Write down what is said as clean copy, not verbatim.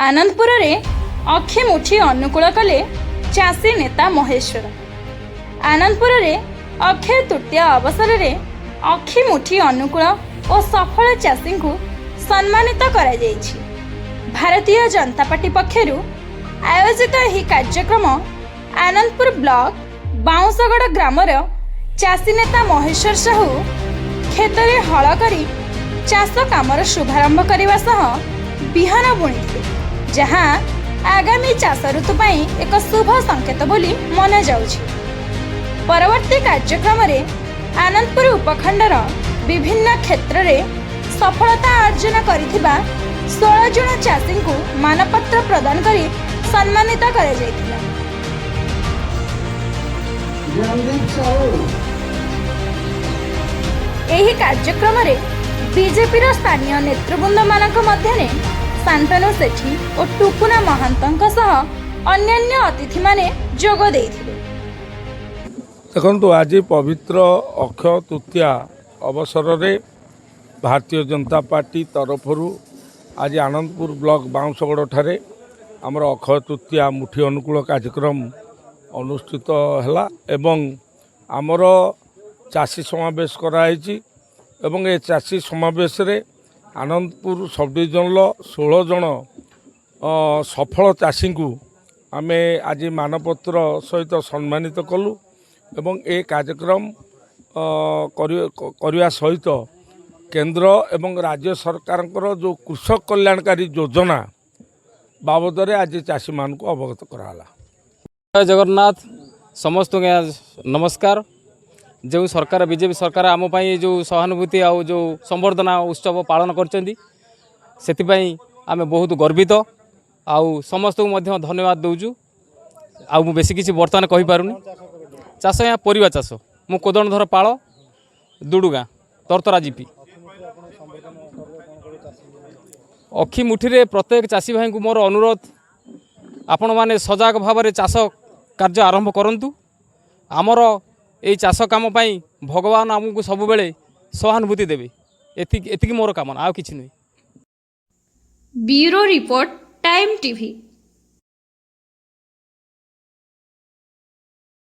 आनंदपुर रे अखि मुठी अनुकूल कले चाषी नेता महेश्वर। आनंदपुर रे अक्षय तृतीया अवसर रे अखि मुठी अनुकूल और सफल चाषी को सम्मानित करा जायछि। भारतीय जनता पार्टी पक्षरु आयोजित यह कार्यक्रम आनंदपुर ब्लॉक बाउंसगड़ ग्रामर चाषी नेता महेश्वर साहू खेतरे हल करी चाष कामर शुभारंभ करने सह बिहान बुणी जहां आगामी चाष ऋतु पाई एक शुभ संकेत बोली मना जाउछि। परवर्ती कार्यक्रम रे आनंदपुर उपखंडर विभिन्न क्षेत्र रे सफलता अर्जन करिथिबा 16 जन चाषी को मानपत्र प्रदान करी सम्मानित करा जायतिला। एही कार्यक्रम रे बीजेपी स्थानीय नेतृवृंद मानक मध्यने शांतनु सेठी और टुकुना महांतंक सह अन्यान्य अतिथि माने जोग देइथिले। देखो आज पवित्र अक्षय तृतीया अवसर रे भारतीय जनता पार्टी तरफ आज आनंदपुर ब्लॉक बाउंसगड़ ठारे आमर अक्षय तृतीया मुठी अनुकूल कार्यक्रम अनुष्ठित है एवं आमर चाषी समावेश कराई एवं ए चाषी समावेश रे आनंदपुर सब डिविजन 16 जन सफल चाषी को आमे आज मानपत्र सहित सम्मानित कलु एवं ए कार्यक्रम करने सहित केंद्र एवं राज्य सरकार जो कृषक कल्याणकारी योजना बाबद रे आज चाषी मान को अवगत कराला। जय जगन्नाथ समस्त नमस्कार। जो सरकार बीजेपी सरकार आम पाई जो सहानुभूति आउ जो संवर्धना उत्सव पालन करछंती सेतिपाई आमे बहुत गर्वित आउ समस्त को मध्य धन्यवाद दउजु। आउ मु बेसी किछि वर्तमान कहि पारुनी। चाष या परिवा चाष मु कोदणधर पाଳ दुडुगा तरतरा जीपी अखि मुठी प्रत्येक चाषी भाई को मोर अनुरोध आपण माने सजग भाव में चाष कार्य आरंभ करंतु। आमर ये चाष काम पाई भगवान आमको सब बेले सहानुभूति देवे एतिकी मोर कामना आउ किछि नै। Bureau report time TV.